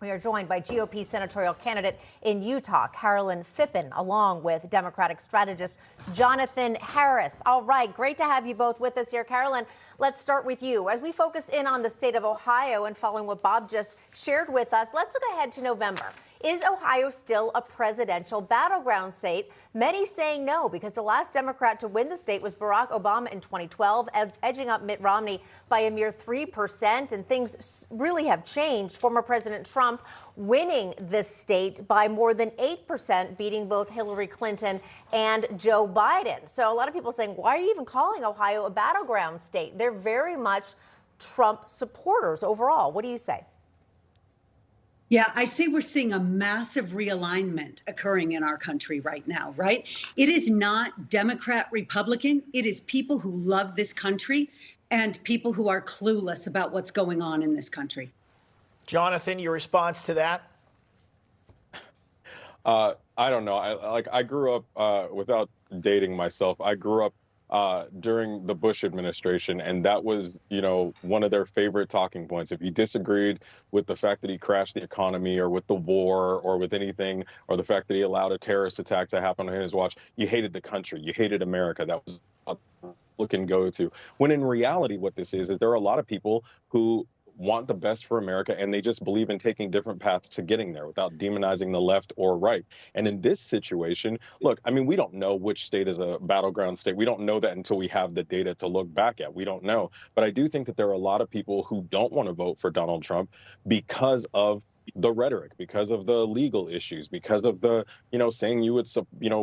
We are joined by GOP senatorial candidate in Utah, Carolyn Phippen, along with Democratic strategist Jonathan Harris. All right, great to have you both with us here. Carolyn, let's start with you. As we focus in on the state of Ohio and following what Bob just shared with us, let's look ahead to November. Is Ohio still a presidential battleground state? Many saying no, because the last Democrat to win the state was Barack Obama in 2012, edging up Mitt Romney by a mere 3%. And things really have changed. Former President Trump winning this state by more than 8%, beating both Hillary Clinton and Joe Biden. So a lot of people saying, why are you even calling Ohio a battleground state? They're very much Trump supporters overall. What do you say? Yeah, I say we're seeing a massive realignment occurring in our country right now, right? It is not Democrat, Republican. It is people who love this country and people who are clueless about what's going on in this country. Jonathan, your response to that? I don't know. I grew up without dating myself. I grew up during the Bush administration, and that was, one of their favorite talking points. If you disagreed with the fact that he crashed the economy or with the war or with anything, or the fact that he allowed a terrorist attack to happen on his watch, you hated the country, you hated America. That was a look and go to. When in reality, what this is there are a lot of people who want the best for America, and they just believe in taking different paths to getting there without demonizing the left or right. And in this situation, look, we don't know which state is a battleground state. We don't know that until we have the data to look back at. We don't know. But I do think that there are a lot of people who don't want to vote for Donald Trump because of the rhetoric, because of the legal issues, because of the, saying you would,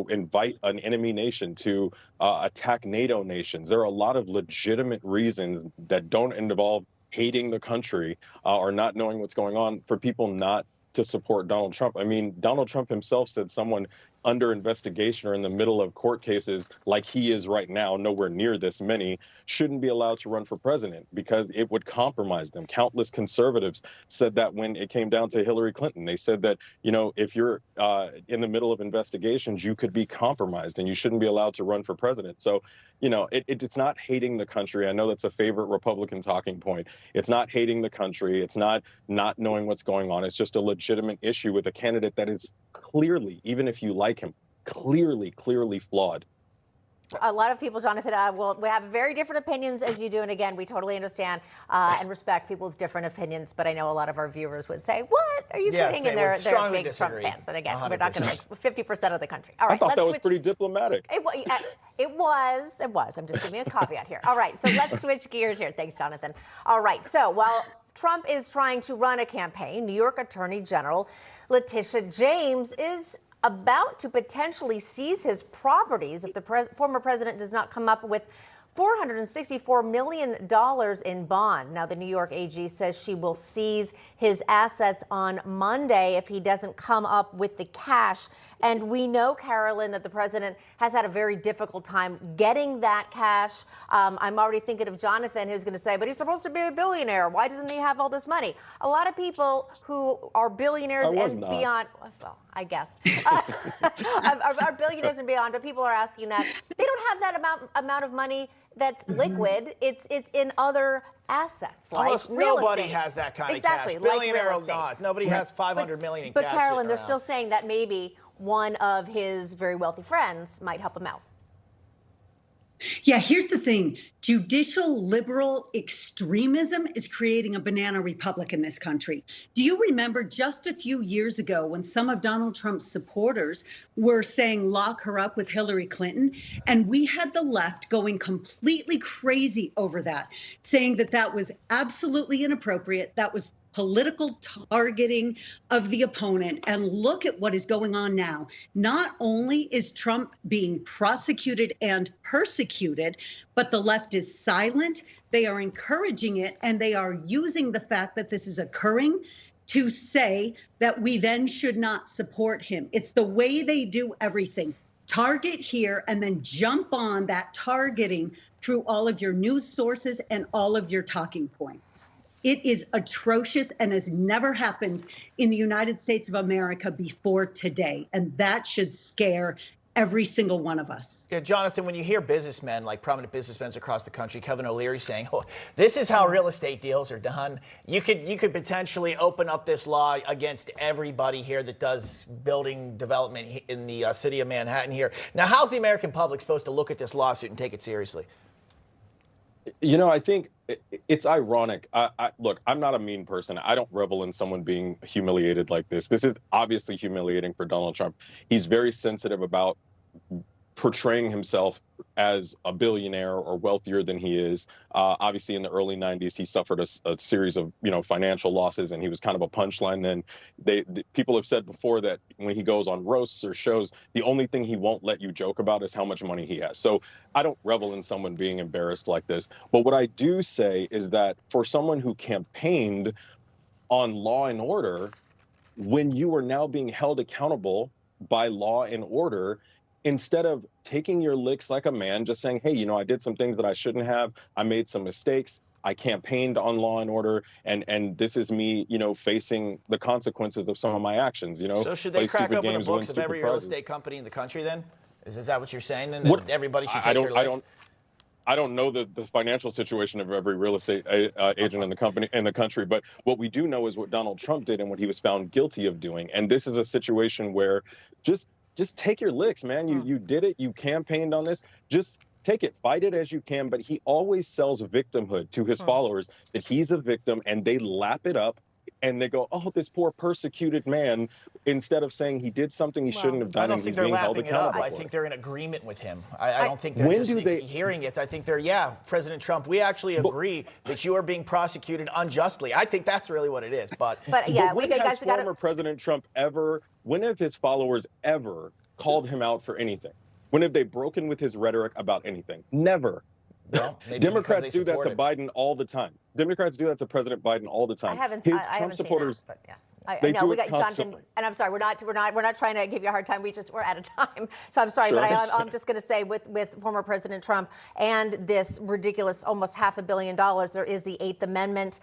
invite an enemy nation to attack NATO nations. There are a lot of legitimate reasons that don't involve hating the country or not knowing what's going on for people not to support Donald Trump. Donald Trump himself said someone under investigation or in the middle of court cases like he is right now, nowhere near this many, shouldn't be allowed to run for president because it would compromise them. Countless conservatives said that when it came down to Hillary Clinton. They said that, if you're in the middle of investigations, you could be compromised and you shouldn't be allowed to run for president. So, it's not hating the country. I know that's a favorite Republican talking point. It's not hating the country. It's not knowing what's going on. It's just a legitimate issue with a candidate that is clearly, even if you like him, clearly flawed. A lot of people, Jonathan, will have very different opinions as you do. And again, we totally understand and respect people with different opinions. But I know a lot of our viewers would say, what are you kidding? And they're big disagree. Trump fans. And again, 100%. we're not going to 50% of the country. All right, I thought that was pretty diplomatic. It was. I'm just giving a caveat here. All right, so let's switch gears here. Thanks, Jonathan. All right, so while Trump is trying to run a campaign, New York Attorney General Letitia James is about to potentially seize his properties if the former president does not come up with $464 million in bond. Now, the New York AG says she will seize his assets on Monday if he doesn't come up with the cash. And we know, Carolyn, that the president has had a very difficult time getting that cash. I'm already thinking of Jonathan, who's going to say, but he's supposed to be a billionaire. Why doesn't he have all this money? A lot of people who are billionaires and beyond, well, I guess, are billionaires and beyond, but people are asking that. They don't have that amount of money that's liquid. It's in other assets, like Almost real nobody estate. has that kind exactly, of cash. Billionaire like or not. Nobody has $500 million in but cash. But Carolyn, they're around. still saying that maybe one of his very wealthy friends might help him out. Yeah, here's the thing. Judicial liberal extremism is creating a banana republic in this country. Do you remember just a few years ago when some of Donald Trump's supporters were saying lock her up with Hillary Clinton? And we had the left going completely crazy over that, saying that that was absolutely inappropriate. That was political targeting of the opponent. And look at what is going on now. Not only is Trump being prosecuted and persecuted, but the left is silent. They are encouraging it, and they are using the fact that this is occurring to say that we then should not support him. It's the way they do everything. Target here and then jump on that targeting through all of your news sources and all of your talking points. It is atrocious and has never happened in the United States of America before today. And that should scare every single one of us. Yeah, Jonathan, when you hear businessmen, like prominent businessmen across the country, Kevin O'Leary saying, "Oh, this is how real estate deals are done," you could potentially open up this law against everybody here that does building development in the city of Manhattan here. Now, how's the American public supposed to look at this lawsuit and take it seriously? I think it's ironic. Look, I'm not a mean person. I don't revel in someone being humiliated like this. This is obviously humiliating for Donald Trump. He's very sensitive about portraying himself as a billionaire or wealthier than he is. Obviously, in the early 90s, he suffered a series of financial losses, and he was kind of a punchline. Then people have said before that when he goes on roasts or shows, the only thing he won't let you joke about is how much money he has. So I don't revel in someone being embarrassed like this. But what I do say is that for someone who campaigned on law and order, when you are now being held accountable by law and order, instead of taking your licks like a man, just saying, hey, I did some things that I shouldn't have. I made some mistakes. I campaigned on law and order, and this is me, facing the consequences of some of my actions. So should they crack open the books of every real estate company in the country then? Is that what you're saying then? That everybody should take their licks? I don't know the financial situation of every real estate agent in the country, but what we do know is what Donald Trump did and what he was found guilty of doing. And this is a situation where just take your licks, man. You did it. You campaigned on this. Just take it. Fight it as you can. But he always sells victimhood to his followers, that he's a victim, and they lap it up. And they go, oh, this poor persecuted man, instead of saying he did something he shouldn't have done. I don't and think he's they're being held lapping it up. accountable. I think they're in agreement with him. I don't think they're just hearing it. I think they're, President Trump, we actually agree that you are being prosecuted unjustly. I think that's really what it is. But yeah, when has former President Trump when have his followers ever called him out for anything? When have they broken with his rhetoric about anything? Never. Well, Democrats do that to Biden all all the time. Democrats do that to President Biden all the time. I haven't His seen Trump supporters, that, but yes. they know do we it got constantly. Jonathan, and I'm sorry, we're not trying to give you a hard time. We're out of time, so I'm sorry, Sure. but I'm just going to say with former President Trump and this ridiculous almost $500 million, there is the 8th Amendment,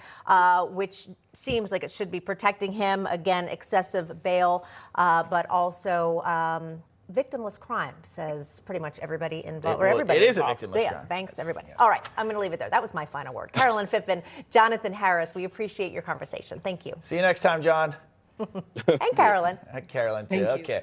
which seems like it should be protecting him again, excessive bail, but also. Victimless crime, says pretty much everybody involved. It is involved. A victimless crime. Banks, everybody. Yeah. All right, I'm going to leave it there. That was my final word. Carolyn Phippen, Jonathan Harris, we appreciate your conversation. Thank you. See you next time, John. And Carolyn. Carolyn, too. Thank you. Okay.